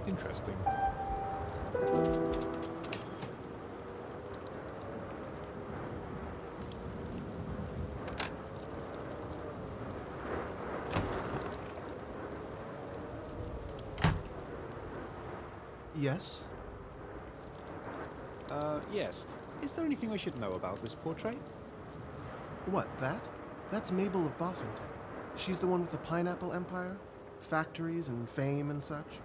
Interesting. Yes? Yes. Is there anything I should know about this portrait? What, that? That's Mabel of Boffington. She's the one with the pineapple empire, factories and fame and such.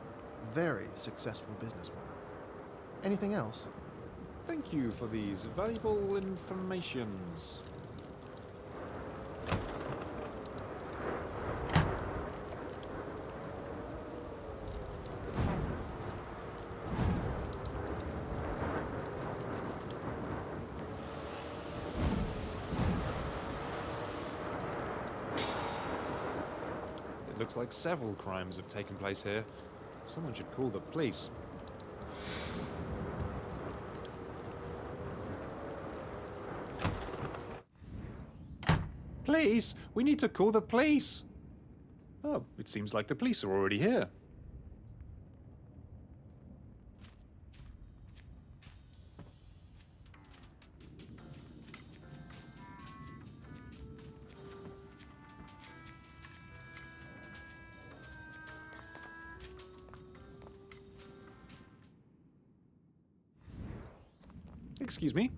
Very successful businesswoman. Anything else? Thank you for these valuable informations. It looks like several crimes have taken place here. Someone should call the police. Police! We need to call the police! Oh, it seems like the police are already here. Excuse me?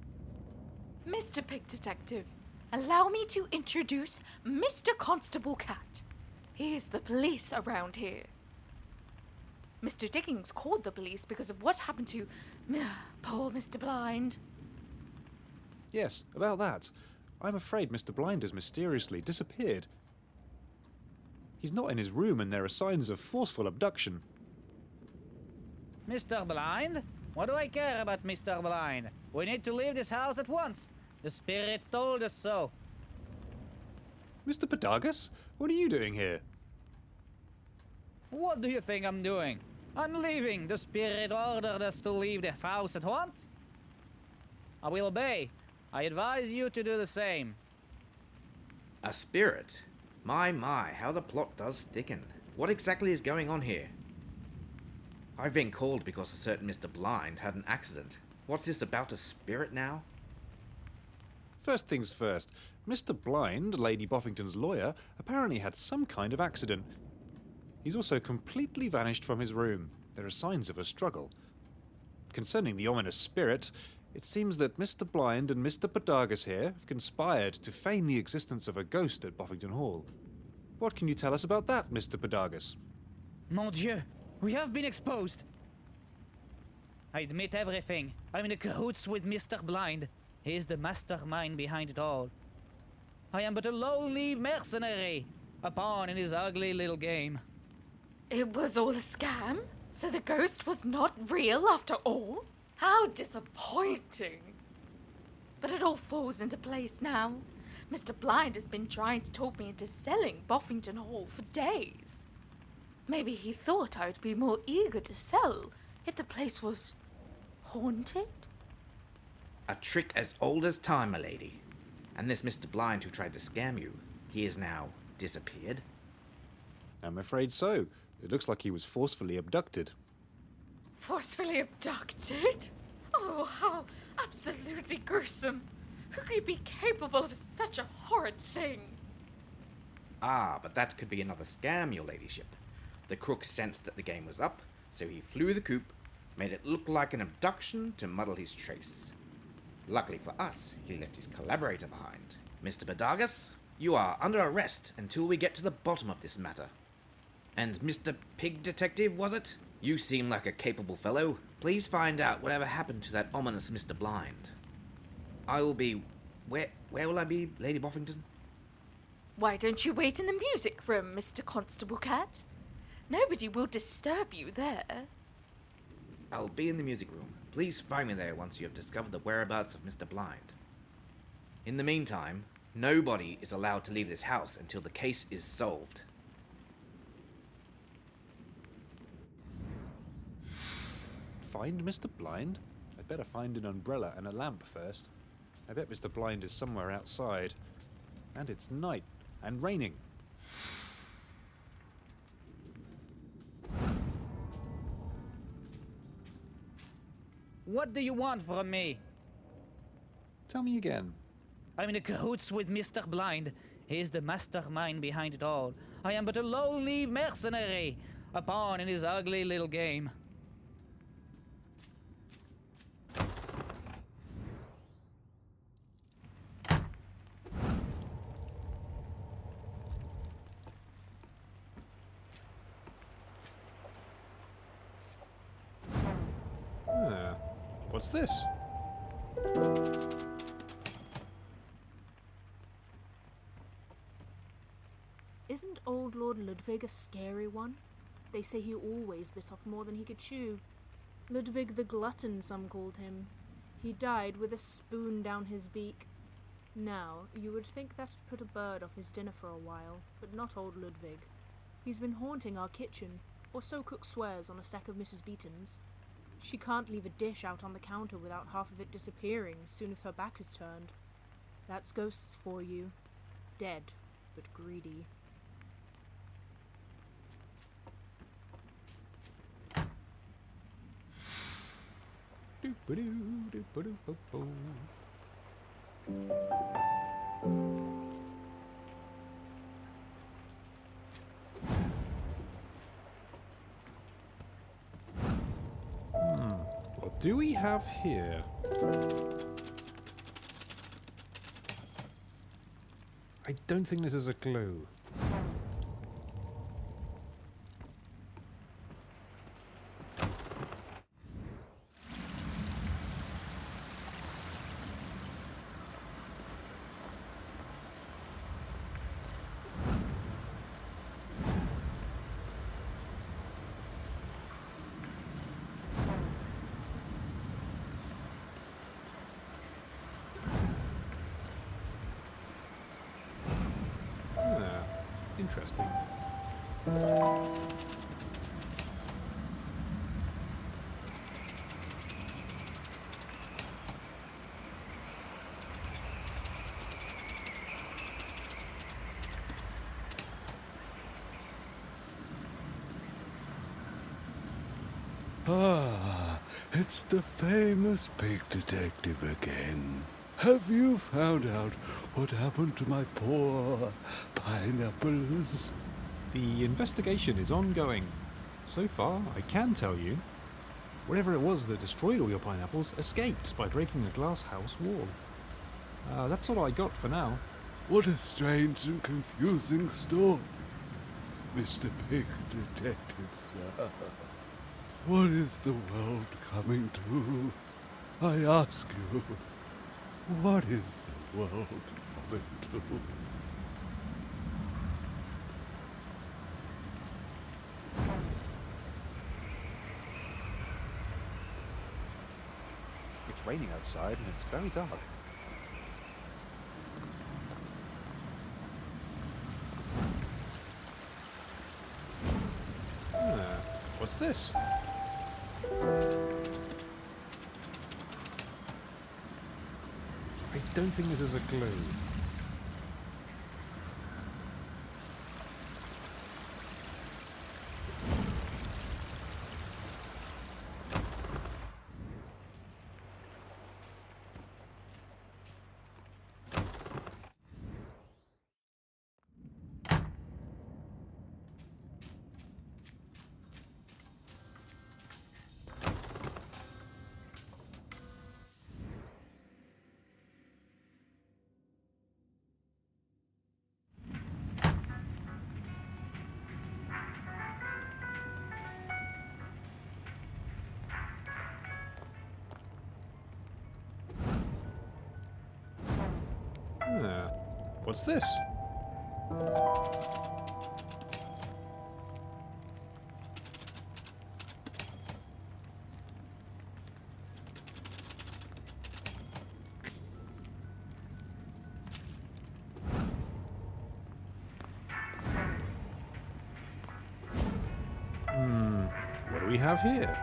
Mr. Pig Detective, allow me to introduce Mr. Constable Cat. He is the police around here. Mr. Dickens called the police because of what happened to poor Mr. Blind. Yes, about that. I'm afraid Mr. Blind has mysteriously disappeared. He's not in his room and there are signs of forceful abduction. Mr. Blind? What do I care about Mr. Blind? We need to leave this house at once. The spirit told us so. Mr. Podagus? What are you doing here? What do you think I'm doing? I'm leaving. The spirit ordered us to leave this house at once. I will obey. I advise you to do the same. A spirit? My, how the plot does thicken. What exactly is going on here? I've been called because a certain Mr. Blind had an accident. What's this about a spirit now? First things first, Mr. Blind, Lady Boffington's lawyer, apparently had some kind of accident. He's also completely vanished from his room. There are signs of a struggle. Concerning the ominous spirit, it seems that Mr. Blind and Mr. Podagus here have conspired to feign the existence of a ghost at Boffington Hall. What can you tell us about that, Mr. Podagus? Mon Dieu, we have been exposed. I admit everything. I'm in cahoots with Mr. Blind. He is the mastermind behind it all. I am but a lowly mercenary, a pawn in his ugly little game. It was all a scam? So the ghost was not real after all? How disappointing. But it all falls into place now. Mr. Blind has been trying to talk me into selling Boffington Hall for days. Maybe he thought I would be more eager to sell if the place was haunted? A trick as old as time, my lady. And this Mr. Blind who tried to scam you, he is now disappeared? I'm afraid so. It looks like he was forcefully abducted. Forcefully abducted? Oh, how absolutely gruesome. Who could be capable of such a horrid thing? Ah, but that could be another scam, your ladyship. The crook sensed that the game was up, so he flew the coop, made it look like an abduction to muddle his trace. Luckily for us, he left his collaborator behind. Mr. Podagus, you are under arrest until we get to the bottom of this matter. And Mr. Pig Detective, was it? You seem like a capable fellow. Please find out whatever happened to that ominous Mr. Blind. I will be... Where will I be, Lady Boffington? Why don't you wait in the music room, Mr. Constable Cat? Nobody will disturb you there. I'll be in the music room. Please find me there once you have discovered the whereabouts of Mr. Blind. In the meantime, nobody is allowed to leave this house until the case is solved. Find Mr. Blind? I'd better find an umbrella and a lamp first. I bet Mr. Blind is somewhere outside. And it's night and raining. What do you want from me? Tell me again. I'm in cahoots with Mr. Blind. He is the mastermind behind it all. I am but a lowly mercenary, a pawn in his ugly little game. What's this? Isn't old Lord Ludwig a scary one? They say he always bit off more than he could chew. Ludwig the Glutton, some called him. He died with a spoon down his beak. Now, you would think that'd put a bird off his dinner for a while, but not old Ludwig. He's been haunting our kitchen, or so cook swears on a stack of Mrs. Beeton's. She can't leave a dish out on the counter without half of it disappearing as soon as her back is turned. That's ghosts for you. Dead, but greedy. Doop-a-doo, what do we have here? I don't think this is a clue. Interesting. Ah, it's the famous big detective again. Have you found out what happened to my poor pineapples? The investigation is ongoing. So far, I can tell you, whatever it was that destroyed all your pineapples escaped by breaking a glass house wall. That's all I got for now. What a strange and confusing story, Mr. Big Detective, sir. What is the world coming to? I ask you, what is the world coming to? It's raining outside and it's very dark. What's this? I don't think this is a clue. What's this? What do we have here?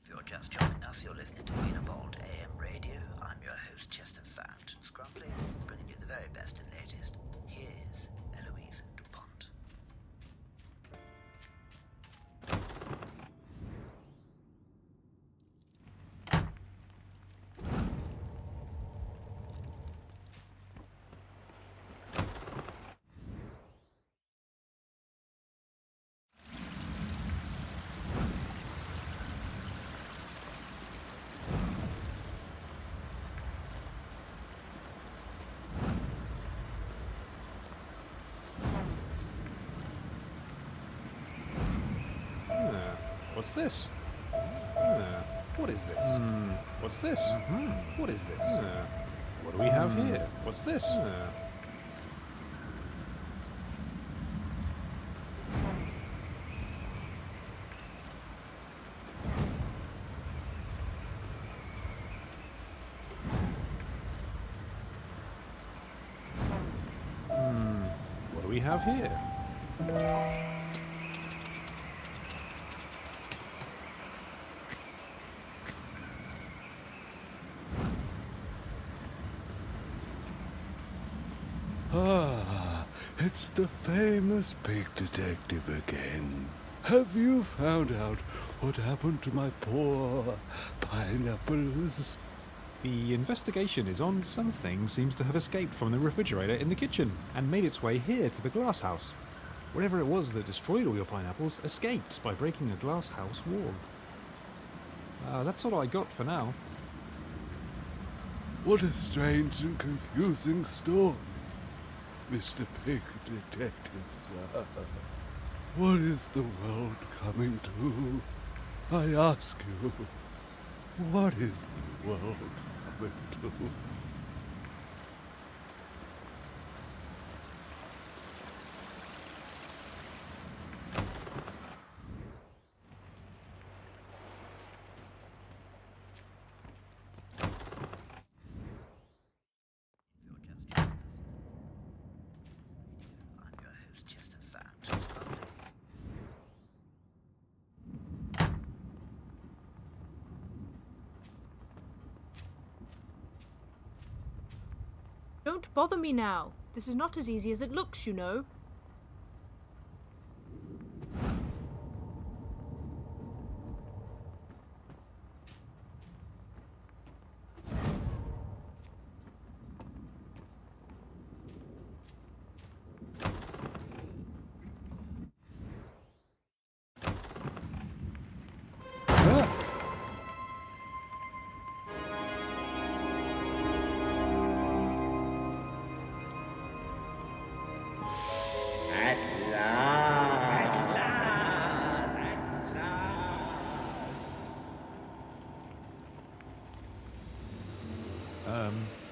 If you're just joining us, you're listening to Wienerwald AM Radio. I'm your host, Chester Fountain Scrumpley, bringing you the very best and latest. Here's Eloise DuPont. What's this? What is this? What's this? What is this? What do we have here? What's this? What do we have here? Ah, it's the famous pig detective again. Have you found out what happened to my poor pineapples? The investigation is on something seems to have escaped from the refrigerator in the kitchen and made its way here to the glass house. Whatever it was that destroyed all your pineapples escaped by breaking a glass house wall. That's all I got for now. What a strange and confusing story, Mr. Pig Detective, sir. What is the world coming to? I ask you, what is the world coming to? I'm your host, Chester Fountain Scrumpley. Don't bother me now. This is not as easy as it looks, you know.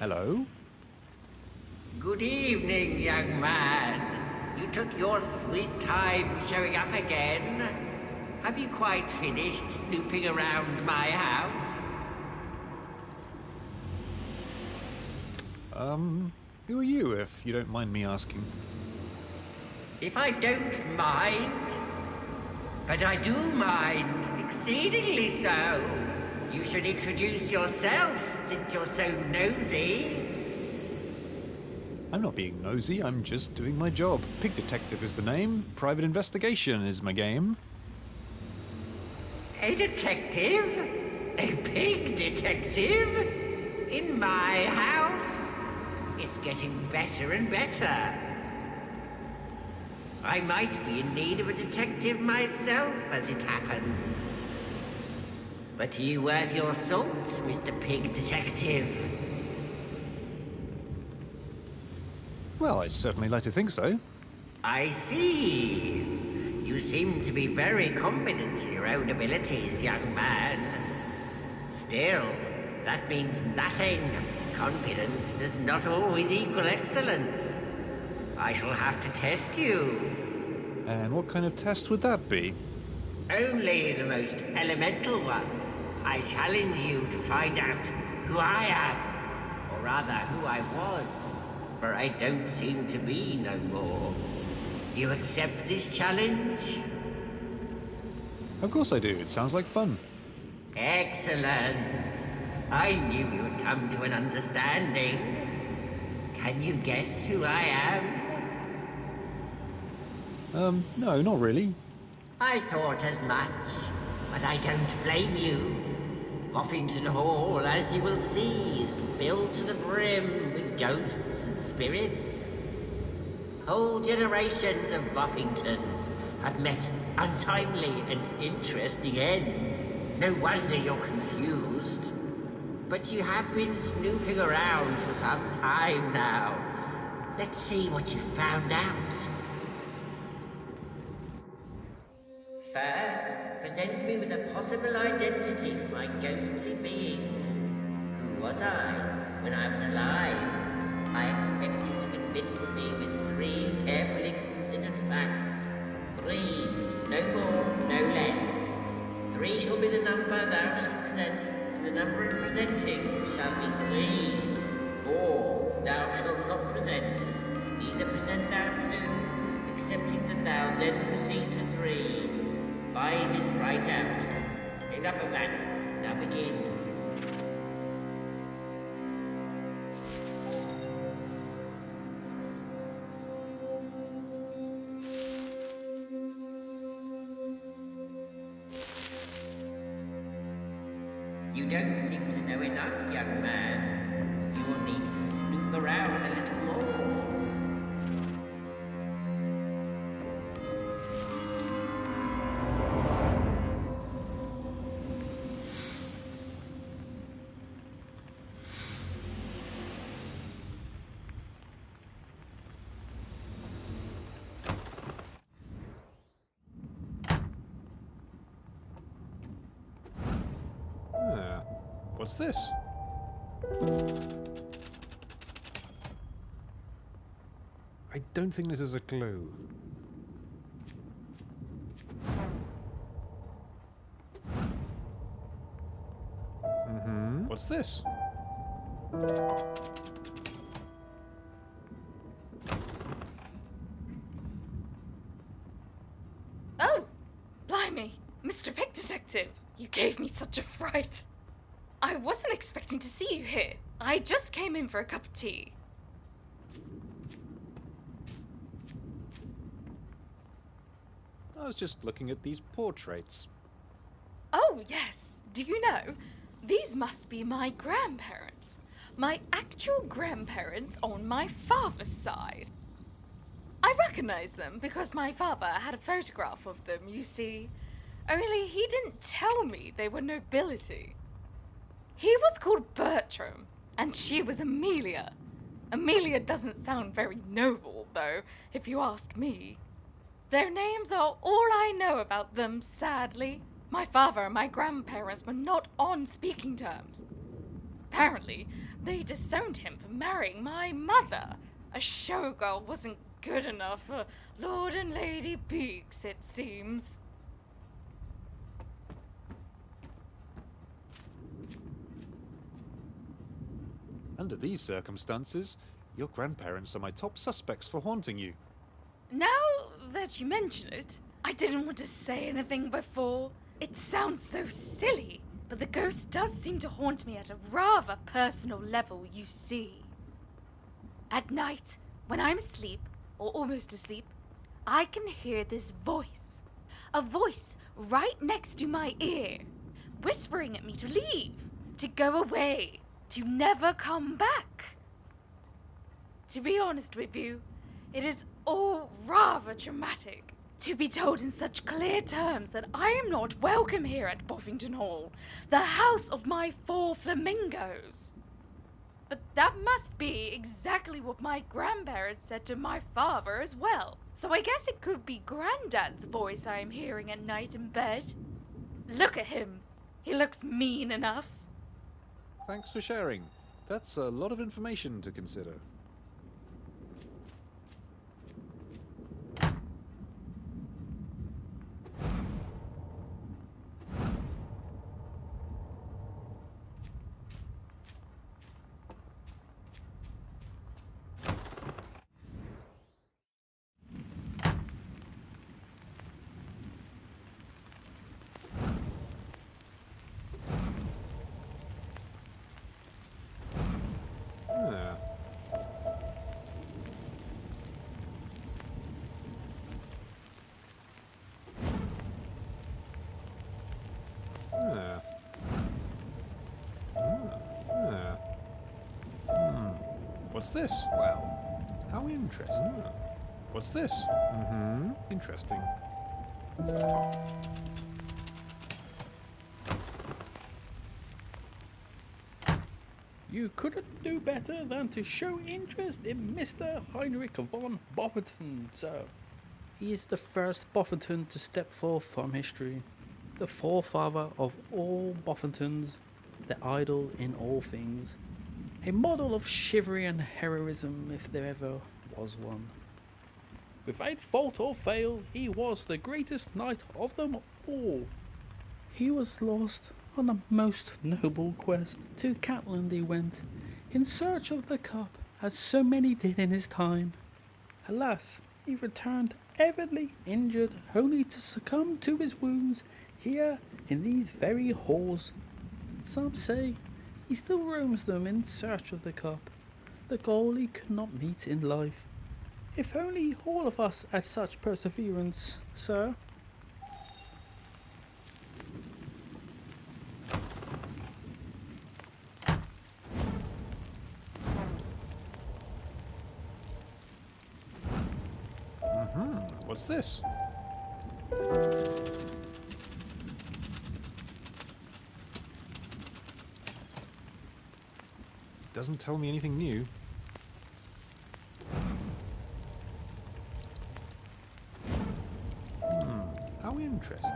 Hello? Good evening, young man. You took your sweet time showing up again. Have you quite finished snooping around my house? Who are you, if you don't mind me asking? If I don't mind, but I do mind, exceedingly so. You should introduce yourself, since you're so nosy. I'm not being nosy, I'm just doing my job. Pig Detective is the name, private investigation is my game. A detective? A pig detective? In my house? It's getting better and better. I might be in need of a detective myself, as it happens. But are you worth your salt, Mr. Pig Detective? Well, I certainly like to think so. I see. You seem to be very confident in your own abilities, young man. Still, that means nothing. Confidence does not always equal excellence. I shall have to test you. And what kind of test would that be? Only the most elemental one. I challenge you to find out who I am, or rather who I was, for I don't seem to be no more. Do you accept this challenge? Of course I do, it sounds like fun. Excellent. I knew we would come to an understanding. Can you guess who I am? No, not really. I thought as much, but I don't blame you. Boffington Hall, as you will see, is filled to the brim with ghosts and spirits. Whole generations of Boffingtons have met untimely and interesting ends. No wonder you're confused. But you have been snooping around for some time now. Let's see what you found out. First, present me with a possible identity for my ghostly being. Who was I when I was alive? I expect you to convince me with 3 carefully considered facts. 3, no more, no less. 3 shall be the number thou shalt present, and the number of presenting shall be 3. 4, thou shalt not present, neither present thou 2, excepting that thou then proceed to 3. 5 is right out. Enough of that. Now begin. You don't seem to know enough, young man. You will need to snoop around a little more. What's this? I don't think this is a clue. What's this? Oh, blimey, Mr. Pick Detective, you gave me such a fright. I wasn't expecting to see you here. I just came in for a cup of tea. I was just looking at these portraits. Oh, yes. Do you know? These must be my grandparents. My actual grandparents on my father's side. I recognize them because my father had a photograph of them, you see. Only he didn't tell me they were nobility. He was called Bertram, and she was Amelia. Amelia doesn't sound very noble, though, if you ask me. Their names are all I know about them, sadly. My father and my grandparents were not on speaking terms. Apparently, they disowned him for marrying my mother. A showgirl wasn't good enough for Lord and Lady Beaks, it seems. Under these circumstances, your grandparents are my top suspects for haunting you. Now that you mention it, I didn't want to say anything before. It sounds so silly, but the ghost does seem to haunt me at a rather personal level, you see. At night, when I'm asleep, or almost asleep, I can hear this voice. A voice right next to my ear, whispering at me to leave, to go away, to never come back. To be honest with you, it is all rather dramatic. To be told in such clear terms that I am not welcome here at Boffington Hall, the house of my 4 flamingos. But that must be exactly what my grandparents said to my father as well. So I guess it could be Granddad's voice I am hearing at night in bed. Look at him. He looks mean enough. Thanks for sharing. That's a lot of information to consider. What's this? Well, how interesting. What's this? Interesting. You couldn't do better than to show interest in Mr. Heinrich von Boffington, sir. He is the first Boffington to step forth from history, the forefather of all Boffingtons, the idol in all things, a model of chivalry and heroism if there ever was one. Without fault or fail, he was the greatest knight of them all. He was lost on a most noble quest. To Catland he went, in search of the cup, as so many did in his time. Alas, he returned heavily injured, only to succumb to his wounds here in these very halls. Some say he still roams them in search of the cup, the goal he could not meet in life. If only all of us had such perseverance, sir. What's this? Doesn't tell me anything new. How interesting.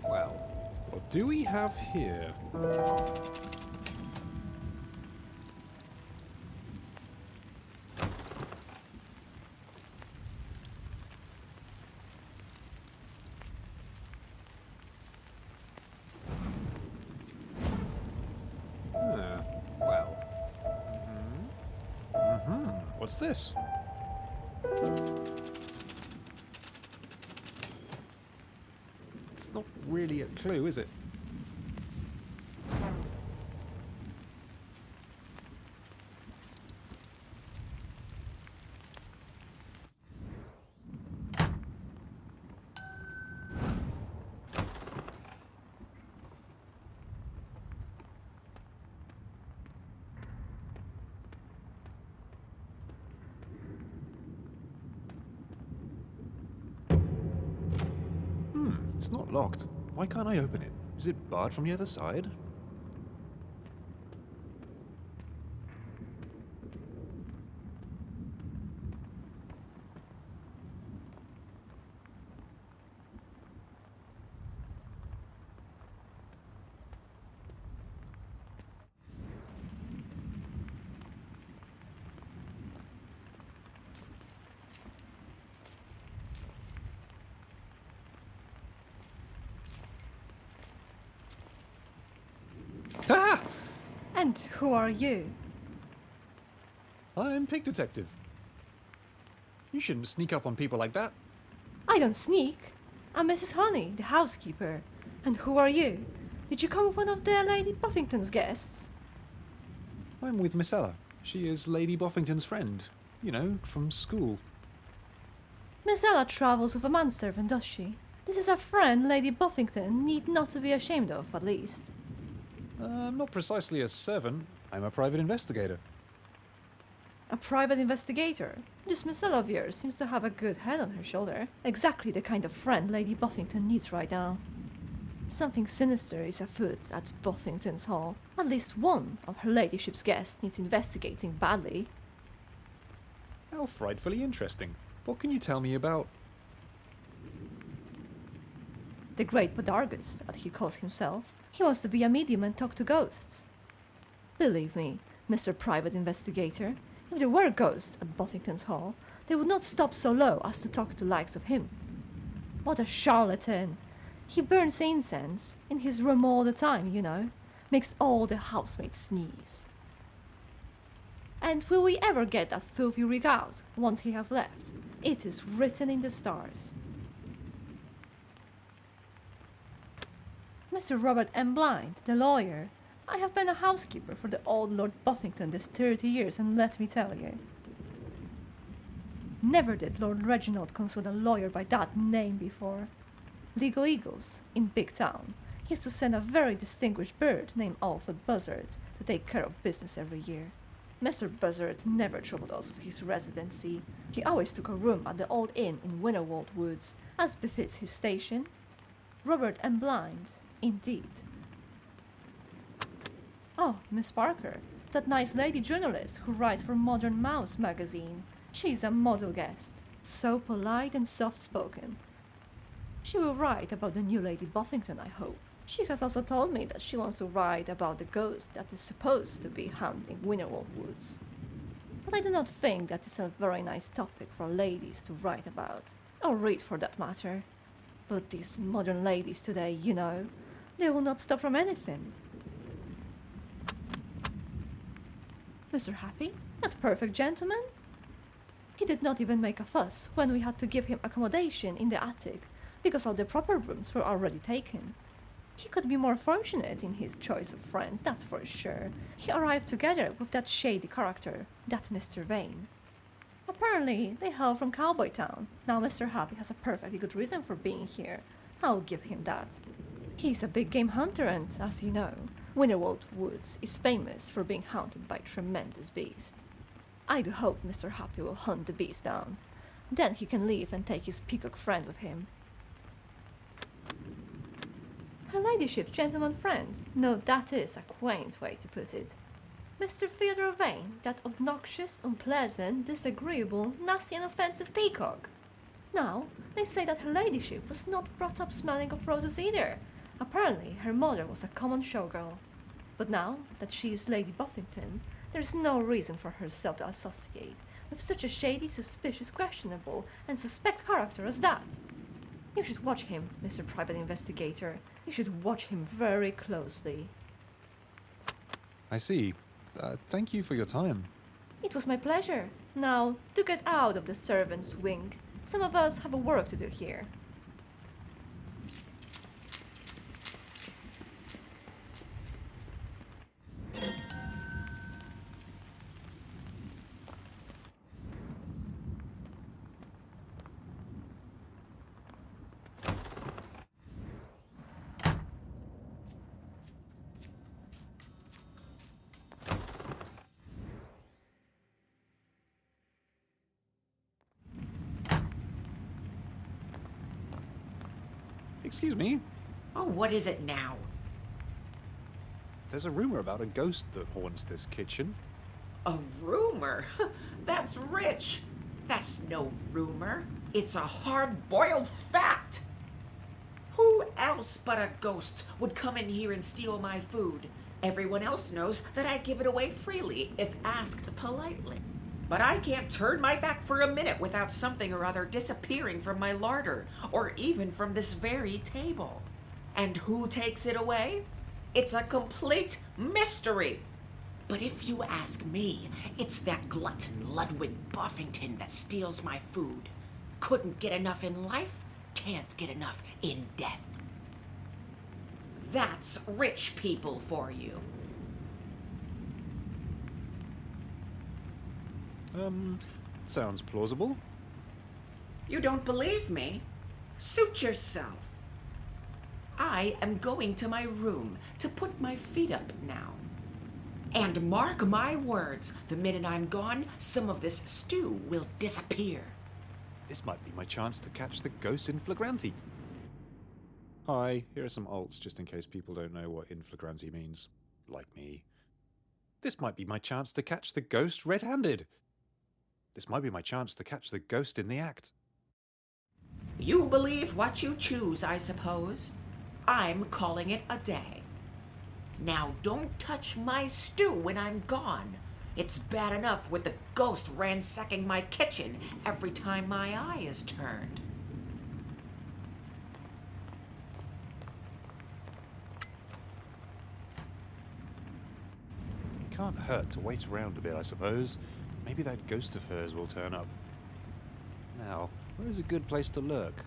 Well, what do we have here? What's this? It's not really a clue, is it? It's not locked. Why can't I open it? Is it barred from the other side? Ah! And who are you? I'm Pig Detective. You shouldn't sneak up on people like that. I don't sneak. I'm Mrs. Honey, the housekeeper. And who are you? Did you come with one of the Lady Boffington's guests? I'm with Miss Ella. She is Lady Boffington's friend. You know, from school. Miss Ella travels with a manservant, does she? This is a friend Lady Boffington need not to be ashamed of, at least. I'm not precisely a servant. I'm a private investigator. A private investigator? This Miss Ella of yours seems to have a good head on her shoulder. Exactly the kind of friend Lady Boffington needs right now. Something sinister is afoot at Boffington's Hall. At least one of her ladyship's guests needs investigating badly. How frightfully interesting. What can you tell me about... The Great Podargus, as he calls himself. He wants to be a medium and talk to ghosts. Believe me, Mr. Private Investigator, if there were ghosts at Boffington's Hall, they would not stop so low as to talk to likes of him. What a charlatan! He burns incense in his room all the time, you know. Makes all the housemates sneeze. And will we ever get that filthy rig out once he has left? It is written in the stars. Mr. Robert M. Blind, the lawyer. I have been a housekeeper for the old Lord Boffington this 30 years, and let me tell you, never did Lord Reginald consult a lawyer by that name before. Legal Eagles, in Big Town. He used to send a very distinguished bird named Alfred Buzzard to take care of business every year. Mr. Buzzard never troubled us with his residency. He always took a room at the old inn in Winterwold Woods, as befits his station. Robert M. Blind, indeed. Oh, Miss Parker, that nice lady journalist who writes for Modern Mouse magazine. She's a model guest, so polite and soft-spoken. She will write about the new Lady Boffington, I hope. She has also told me that she wants to write about the ghost that is supposed to be haunting Winterwold Woods. But I do not think that is a very nice topic for ladies to write about, or read for that matter. But these modern ladies today, you know, they will not stop from anything. Mr. Happy, that perfect gentleman? He did not even make a fuss when we had to give him accommodation in the attic, because all the proper rooms were already taken. He could be more fortunate in his choice of friends, that's for sure. He arrived together with that shady character, that Mr. Vane. Apparently, they hail from Cowboy Town. Now Mr. Happy has a perfectly good reason for being here. I'll give him that. He's a big game hunter and, as you know, Winterwold Woods is famous for being haunted by tremendous beasts. I do hope Mr. Happy will hunt the beast down. Then he can leave and take his peacock friend with him. Her ladyship's gentleman friend. No, that is a quaint way to put it. Mr. Theodore Vane, that obnoxious, unpleasant, disagreeable, nasty and offensive peacock. Now, they say that her ladyship was not brought up smelling of roses either. Apparently, her mother was a common showgirl. But now that she is Lady Boffington, there is no reason for herself to associate with such a shady, suspicious, questionable, and suspect character as that. You should watch him, Mr. Private Investigator. You should watch him very closely. I see. Thank you for your time. It was my pleasure. Now, do get out of the servants' wing. Some of us have a work to do here. Excuse me, Oh, what is it now? there's a rumor about a ghost that haunts this kitchen. A rumor? That's rich. That's no rumor. It's a hard-boiled fact. Who else but a ghost would come in here and steal my food? Everyone else knows that I give it away freely if asked politely. But I can't turn my back for a minute without something or other disappearing from my larder, or even from this very table. And who takes it away? It's a complete mystery. But if you ask me, it's that glutton Ludwig Boffington that steals my food. Couldn't get enough in life, can't get enough in death. That's rich people for you. It sounds plausible. You don't believe me? Suit yourself. I am going to my room to put my feet up now. And mark my words, the minute I'm gone, some of this stew will disappear. This might be my chance to catch the ghost in flagranti. Hi, here are some alts just in case people don't know what in flagranti means. Like me. This might be my chance to catch the ghost red-handed. This might be my chance to catch the ghost in the act. You believe what you choose, I suppose. I'm calling it a day. Now don't touch my stew when I'm gone. It's bad enough with the ghost ransacking my kitchen every time my eye is turned. It can't hurt to wait around a bit, I suppose. Maybe that ghost of hers will turn up. Now, where is a good place to lurk?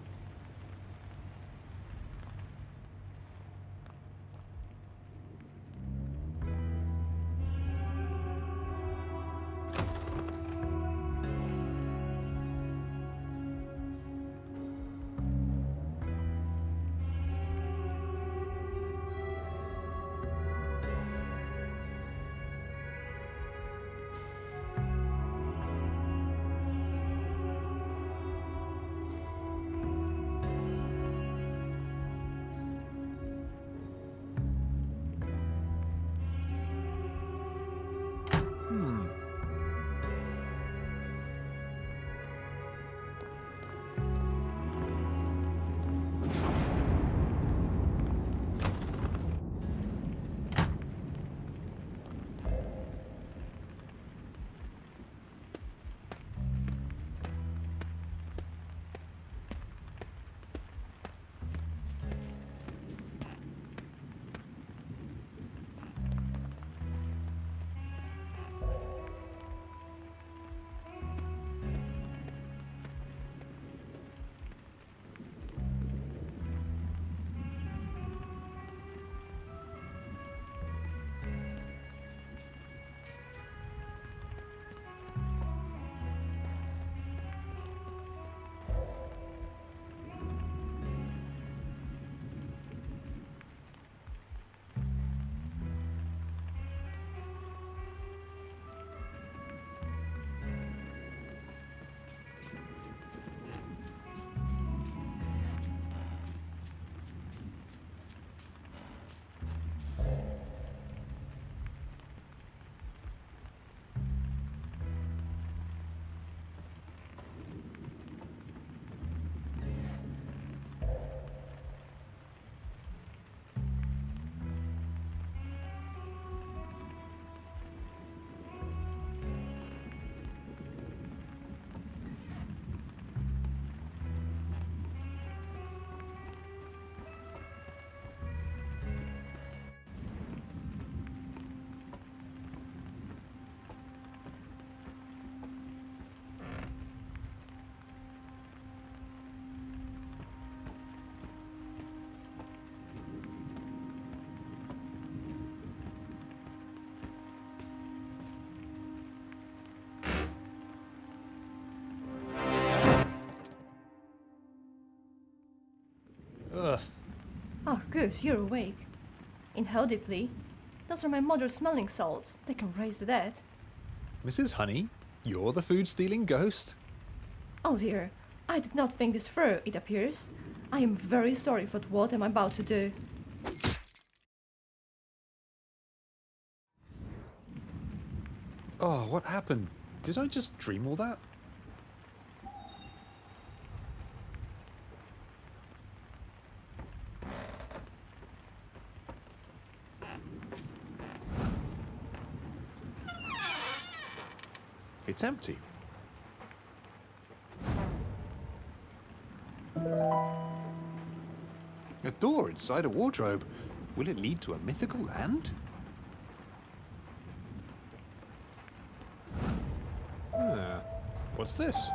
Ugh. Oh, good, you're awake. Inhale deeply. Those are my mother's smelling salts. They can raise the dead. Mrs. Honey, you're the food-stealing ghost? Oh dear, I did not think this through, it appears. I am very sorry for what I'm about to do. Oh, what happened? Did I just dream all that? It's empty. A door inside a wardrobe. Will it lead to a mythical land? What's this?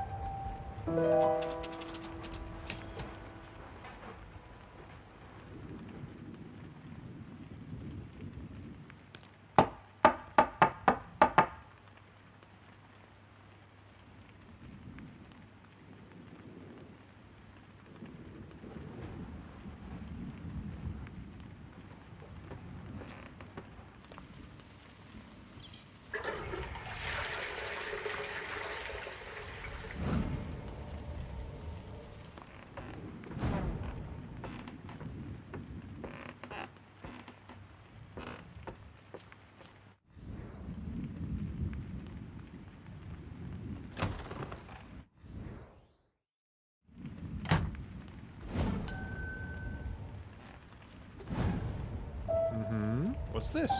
What's this?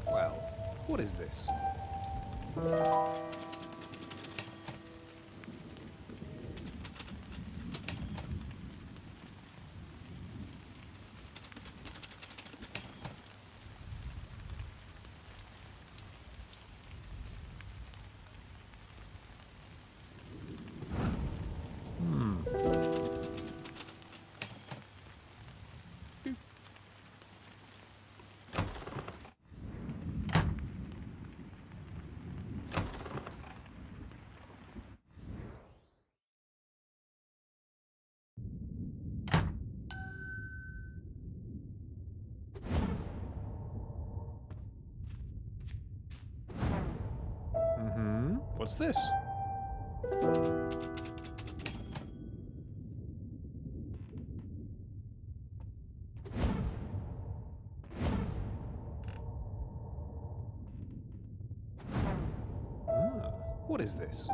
Well, what is this? What's this? What is this?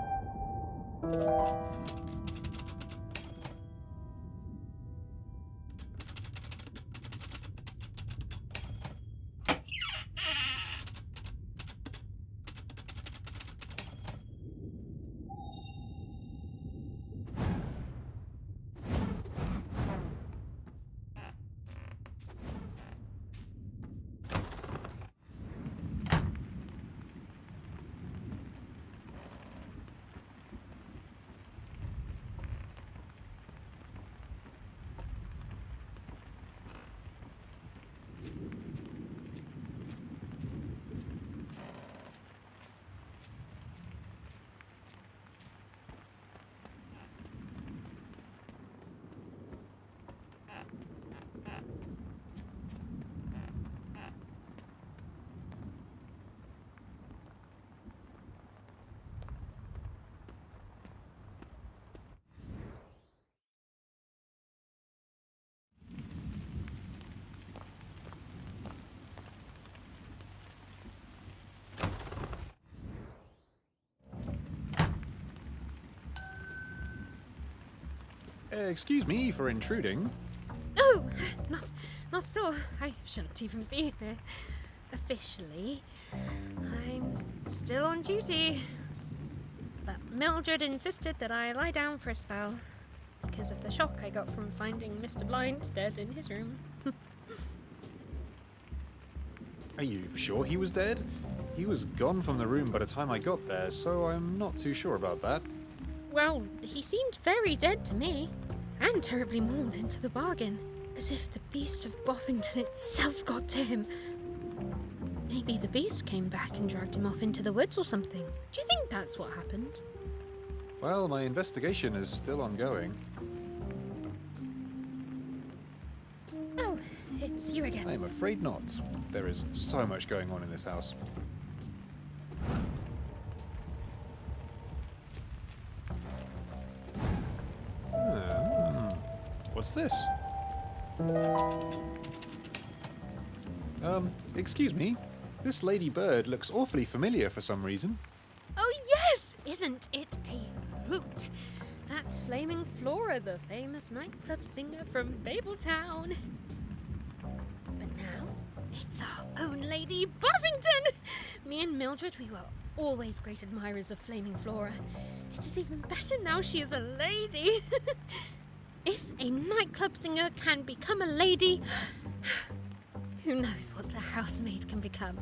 Excuse me for intruding. No, not at all. I shouldn't even be here. Officially, I'm still on duty. But Mildred insisted that I lie down for a spell because of the shock I got from finding Mr. Blind dead in his room. Are you sure he was dead? He was gone from the room by the time I got there, so I'm not too sure about that. Well, he seemed very dead to me, and terribly mauled into the bargain. As if the beast of Boffington itself got to him. Maybe the beast came back and dragged him off into the woods or something. Do you think that's what happened? Well, my investigation is still ongoing. Oh, it's you again. I'm afraid not. There is so much going on in this house. What's this? Excuse me. This lady bird looks awfully familiar for some reason. Oh yes! Isn't it a hoot? That's Flaming Flora, the famous nightclub singer from Babeltown. But now, it's our own Lady Boffington! Me and Mildred, we were always great admirers of Flaming Flora. It is even better now she is a lady. If a nightclub singer can become a lady, who knows what a housemaid can become?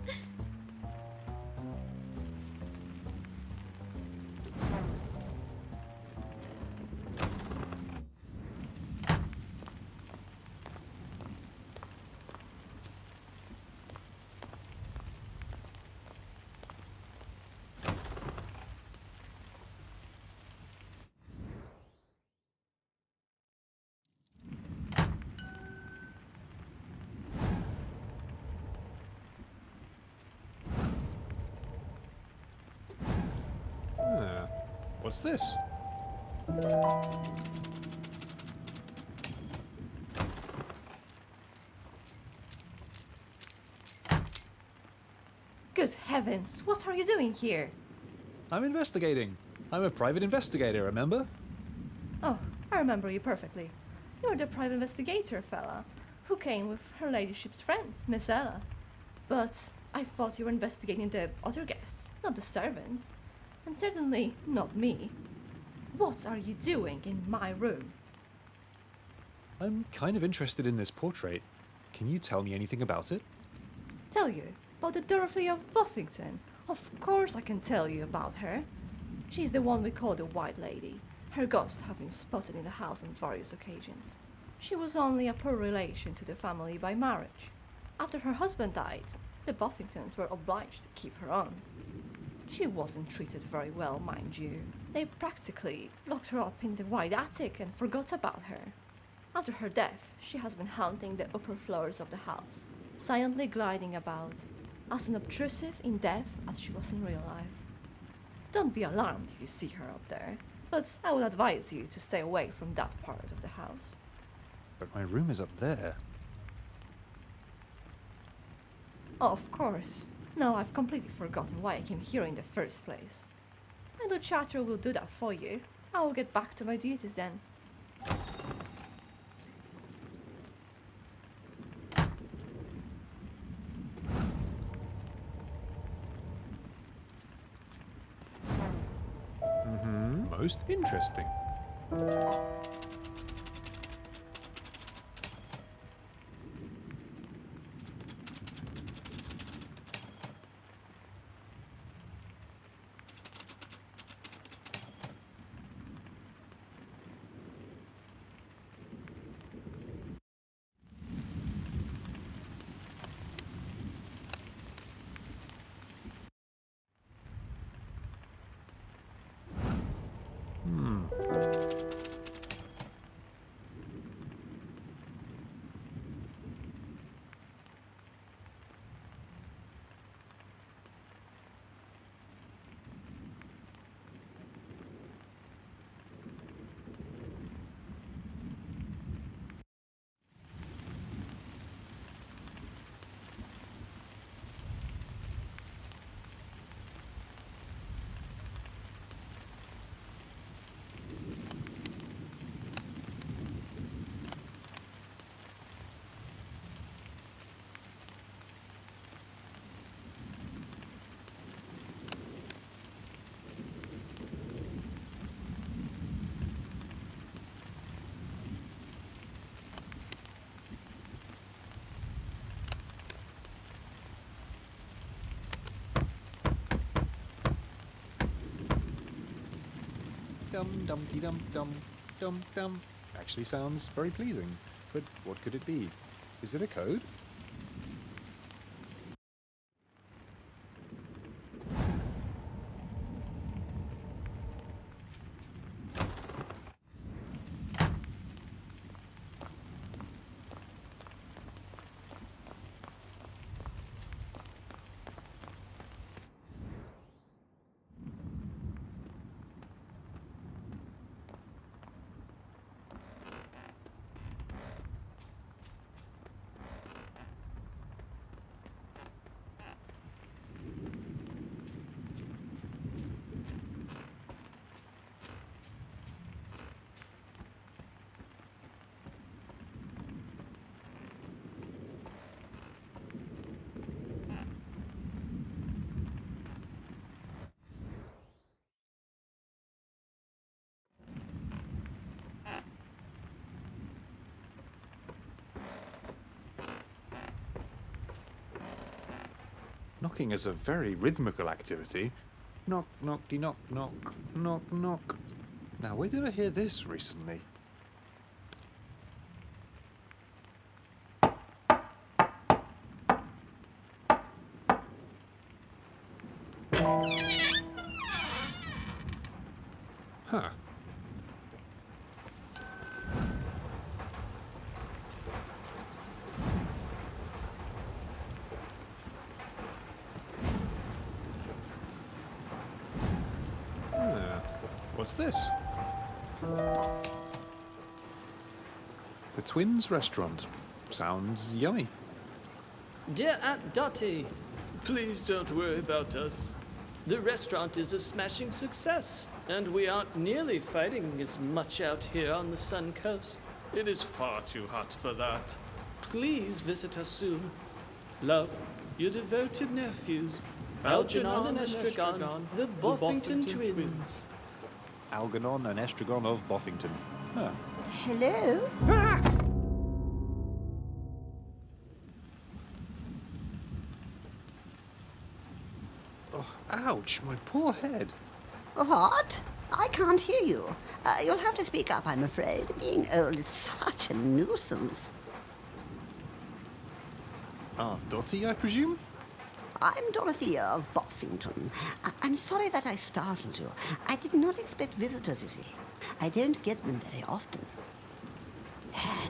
What's this? Good heavens, what are you doing here? I'm investigating. I'm a private investigator, remember? Oh, I remember you perfectly. You're the private investigator fella who came with her ladyship's friend, Miss Ella. But I thought you were investigating the other guests, not the servants. And certainly not me. What are you doing in my room? I'm kind of interested in this portrait. Can you tell me anything about it? Tell you about the Dorothy of Boffington? Of course I can tell you about her. She's the one we call the White Lady. Her ghost have been spotted in the house on various occasions. She was only a poor relation to the family by marriage. After her husband died, the Boffingtons were obliged to keep her on. She wasn't treated very well, mind you. They practically locked her up in the wide attic and forgot about her. After her death, she has been haunting the upper floors of the house, silently gliding about, as unobtrusive in death as she was in real life. Don't be alarmed if you see her up there, but I would advise you to stay away from that part of the house. But my room is up there. Oh, of course. No, I've completely forgotten why I came here in the first place. My little chatter will do that for you. I will get back to my duties then. Most interesting. Dum dum dee dum dum dum dum. Actually sounds very pleasing. But what could it be? Is it a code? Knocking is a very rhythmical activity. Knock, knock-de knock, knock, knock, knock. Now, where did I hear this recently? Huh. What's this? The Twins Restaurant. Sounds yummy. Dear Aunt Dottie, please don't worry about us. The restaurant is a smashing success, and we aren't nearly fighting as much out here on the Sun Coast. It is far too hot for that. Please visit us soon. Love, your devoted nephews, Algernon and Estragon, the Boffington twins. Algernon and Estragon of Boffington. Huh. Hello? Ah! Oh, ouch, my poor head. What? I can't hear you. You'll have to speak up, I'm afraid. Being old is such a nuisance. Aunt Dottie, I presume? I'm Dorothea of Boffington. I'm sorry that I startled you. I did not expect visitors, you see. I don't get them very often.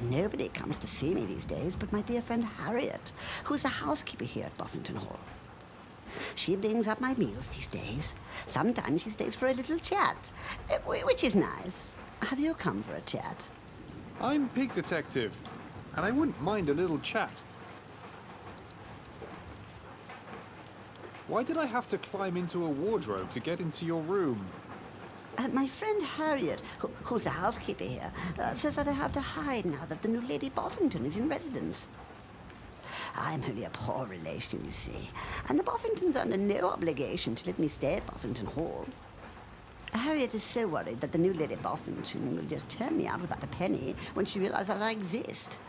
Nobody comes to see me these days but my dear friend Harriet, who's the housekeeper here at Boffington Hall. She brings up my meals these days. Sometimes she stays for a little chat, which is nice. Have you come for a chat? I'm Pig Detective, and I wouldn't mind a little chat. Why did I have to climb into a wardrobe to get into your room? My friend Harriet, who's the housekeeper here, says that I have to hide now that the new Lady Boffington is in residence. I'm only a poor relation, you see, and the Boffingtons are under no obligation to let me stay at Boffington Hall. Harriet is so worried that the new Lady Boffington will just turn me out without a penny when she realizes I exist.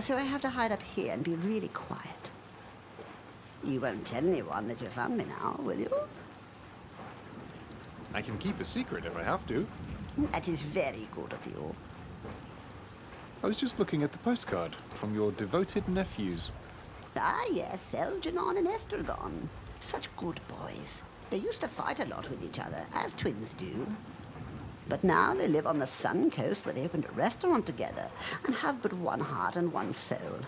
So I have to hide up here and be really quiet. You won't tell anyone that you found me now, will you? I can keep a secret if I have to. That is very good of you. I was just looking at the postcard from your devoted nephews. Ah, yes, Algernon and Estragon. Such good boys. They used to fight a lot with each other, as twins do. But now they live on the Sun Coast where they opened a restaurant together and have but one heart and one soul.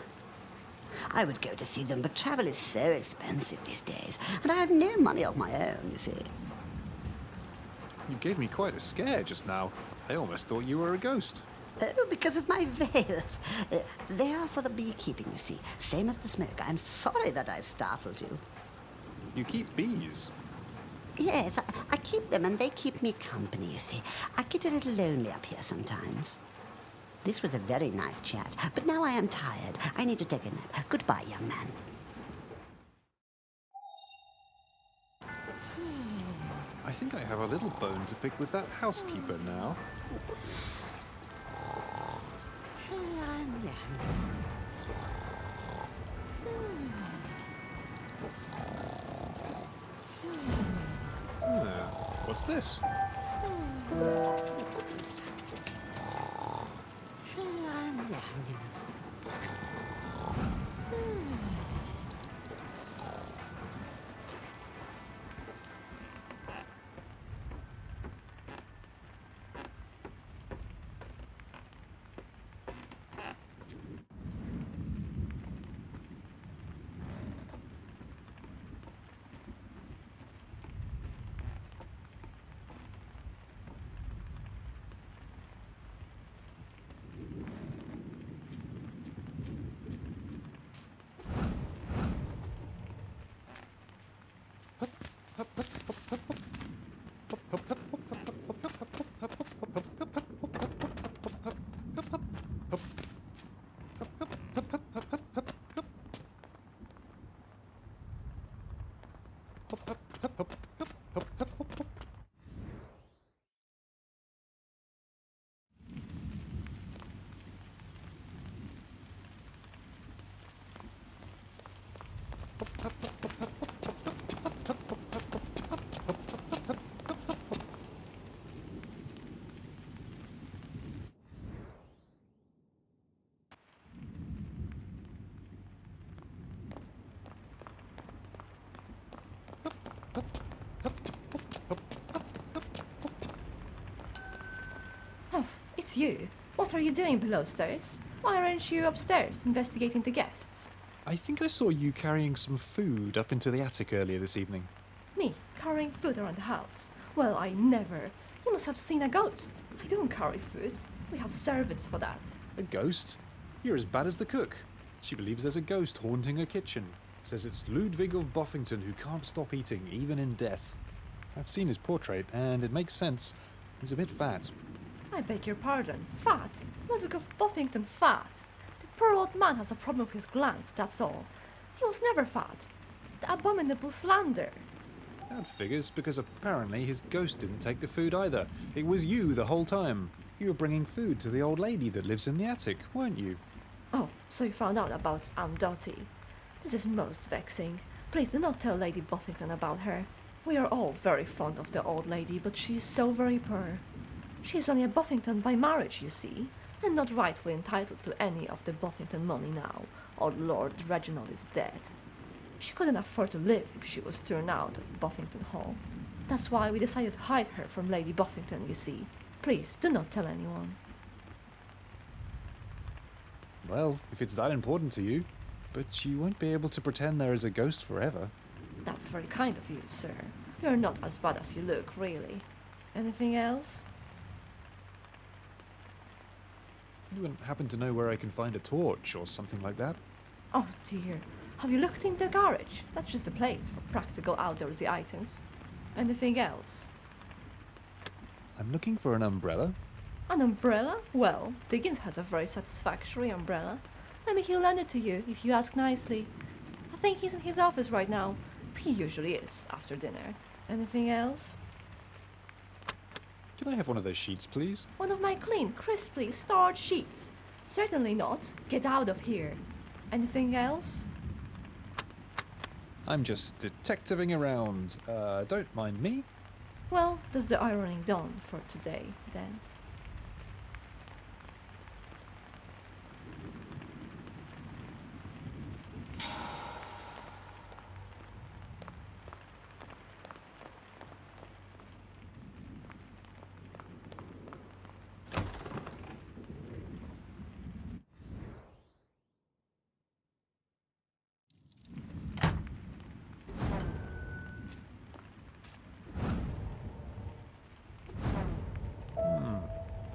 I would go to see them, but travel is so expensive these days, and I have no money of my own, you see. You gave me quite a scare just now. I almost thought you were a ghost. Oh, because of my veils. They are for the beekeeping, you see, same as the smoke. I'm sorry that I startled you. You keep bees? Yes, I keep them and they keep me company, you see. I get a little lonely up here sometimes. This was a very nice chat, but now I am tired. I need to take a nap. Goodbye, young man. I think I have a little bone to pick with that housekeeper now. What's this? Oh, it's you. What are you doing below stairs? Why aren't you upstairs investigating the guests? I think I saw you carrying some food up into the attic earlier this evening. Me, carrying food around the house? Well, I never. You must have seen a ghost. I don't carry food. We have servants for that. A ghost? You're as bad as the cook. She believes there's a ghost haunting her kitchen. Says it's Ludwig of Boffington who can't stop eating, even in death. I've seen his portrait, and it makes sense. He's a bit fat. I beg your pardon. Fat? Ludwig of Boffington fat? The poor old man has a problem with his glands, that's all. He was never fat. The abominable slander. That figures, because apparently his ghost didn't take the food either. It was you the whole time. You were bringing food to the old lady that lives in the attic, weren't you? Oh, so you found out about Aunt Dottie. This is most vexing. Please do not tell Lady Boffington about her. We are all very fond of the old lady, but she is so very poor. She is only a Boffington by marriage, you see, and not rightfully entitled to any of the Boffington money now. Old Lord Reginald is dead. She couldn't afford to live if she was thrown out of Boffington Hall. That's why we decided to hide her from Lady Boffington, you see. Please, do not tell anyone. Well, if it's that important to you. But you won't be able to pretend there is a ghost forever. That's very kind of you, sir. You're not as bad as you look, really. Anything else? You wouldn't happen to know where I can find a torch or something like that? Oh dear. Have you looked in the garage? That's just the place for practical outdoorsy items. Anything else? I'm looking for an umbrella. An umbrella? Well, Dickens has a very satisfactory umbrella. Maybe he'll lend it to you if you ask nicely. I think he's in his office right now. He usually is after dinner. Anything else? Can I have one of those sheets, please? One of my clean, crisply starred sheets. Certainly not. Get out of here. Anything else? I'm just detectiving around. Don't mind me. Well, that's the ironing done for today, then.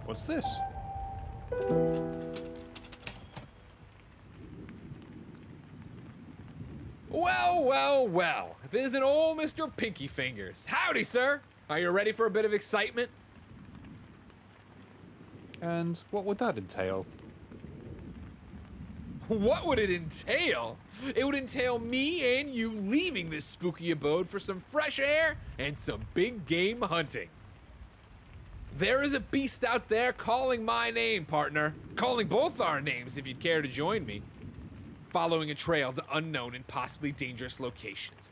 What's this? Well, well, well. This isn't old Mr. Pinky Fingers. Howdy, sir. Are you ready for a bit of excitement? And what would that entail? What would it entail? It would entail me and you leaving this spooky abode for some fresh air and some big game hunting. There is a beast out there calling my name, partner. Calling both our names if you'd care to join me. Following a trail to unknown and possibly dangerous locations.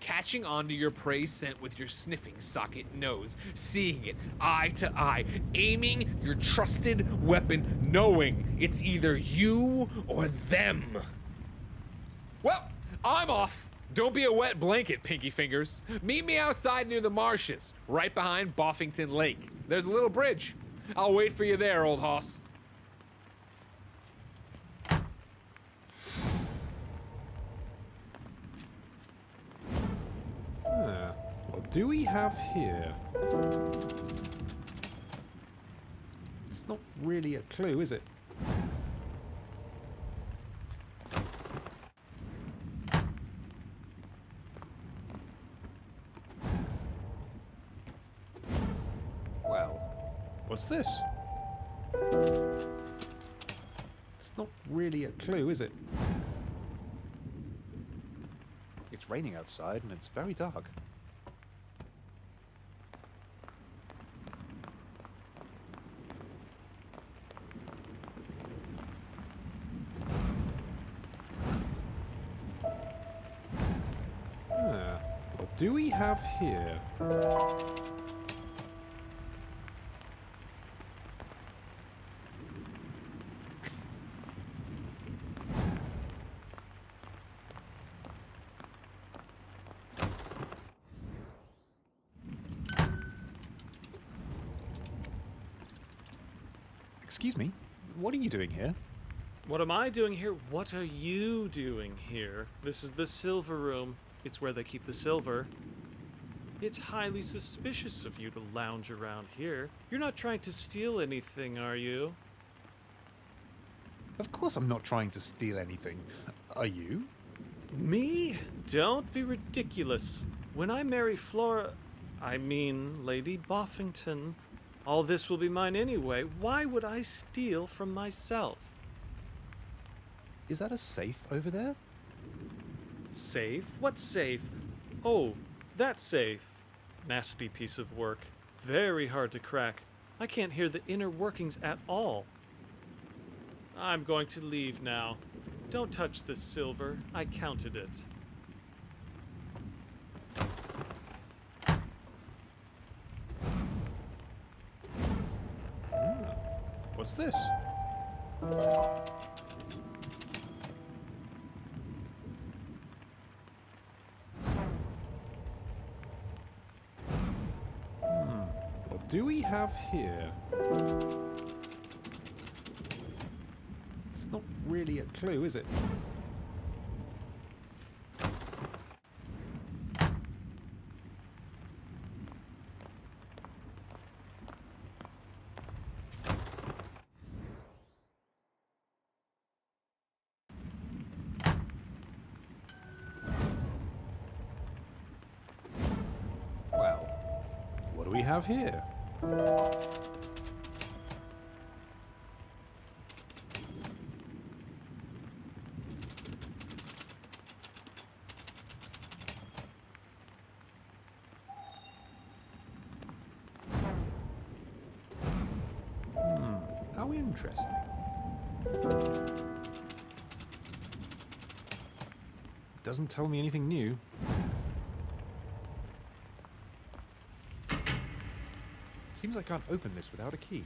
Catching onto your prey's scent with your sniffing socket nose. Seeing it eye to eye. Aiming your trusted weapon, knowing it's either you or them. Well, I'm off. Don't be a wet blanket, Pinky Fingers. Meet me outside near the marshes, right behind Boffington Lake. There's a little bridge. I'll wait for you there, old hoss. What do we have here? It's not really a clue, is it? Well, what's this? It's not really a clue, is it? It's raining outside and it's very dark. What do we have here? Excuse me, what are you doing here? What am I doing here? What are you doing here? This is the silver room. It's where they keep the silver. It's highly suspicious of you to lounge around here. You're not trying to steal anything, are you? Of course I'm not trying to steal anything. Are you? Me? Don't be ridiculous. When I marry Lady Boffington, all this will be mine anyway. Why would I steal from myself? Is that a safe over there? Safe? What safe? Oh, that safe. Nasty piece of work. Very hard to crack. I can't hear the inner workings at all. I'm going to leave now. Don't touch this silver. I counted it. What's this? What do we have here? It's not really a clue, is it? Well, what do we have here? How interesting. Doesn't tell me anything new. Seems I can't open this without a key.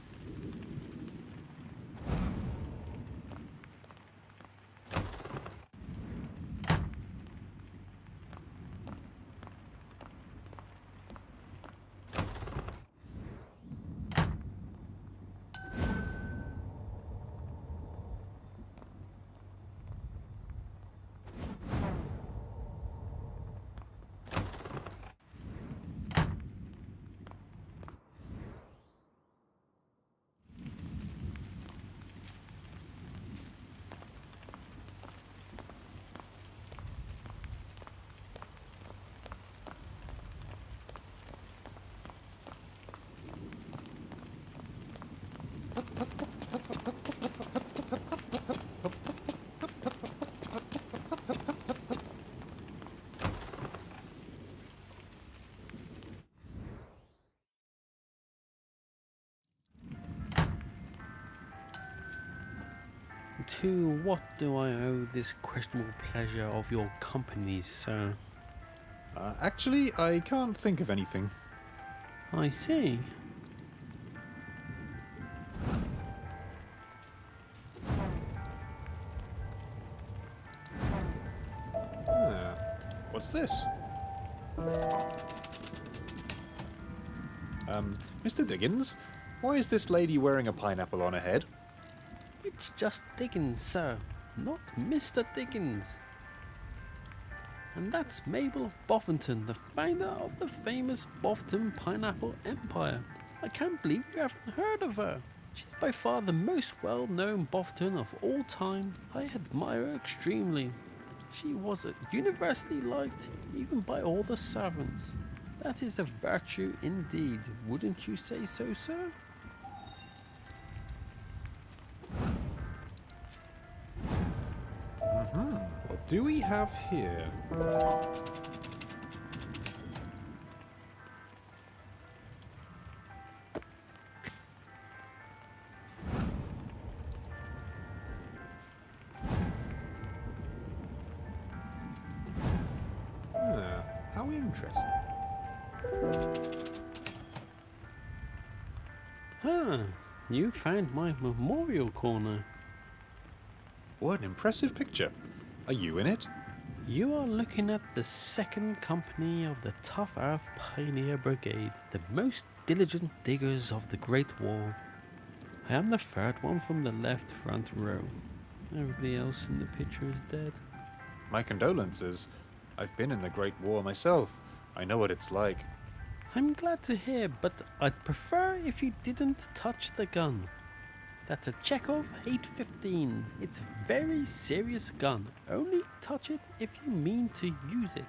To what do I owe this questionable pleasure of your company, sir? Actually, I can't think of anything. I see. What's this? Mr. Diggins, why is this lady wearing a pineapple on her head? It's just Dickens, sir, not Mr. Dickens. And that's Mabel of Boffington, the founder of the famous Boffington Pineapple Empire. I can't believe you haven't heard of her. She's by far the most well-known Boffington of all time. I admire her extremely. She was universally liked, even by all the servants. That is a virtue indeed, wouldn't you say so, sir? What do we have here? How Interesting. Ah, you found my memorial corner. What an impressive picture. Are you in it? You are looking at the second company of the Tough Earth Pioneer Brigade, the most diligent diggers of the Great War. I am the third one from the left front row. Everybody else in the picture is dead. My condolences. I've been in the Great War myself. I know what it's like. I'm glad to hear, but I'd prefer if you didn't touch the gun. That's a Chekhov 815. It's a very serious gun. Only touch it if you mean to use it.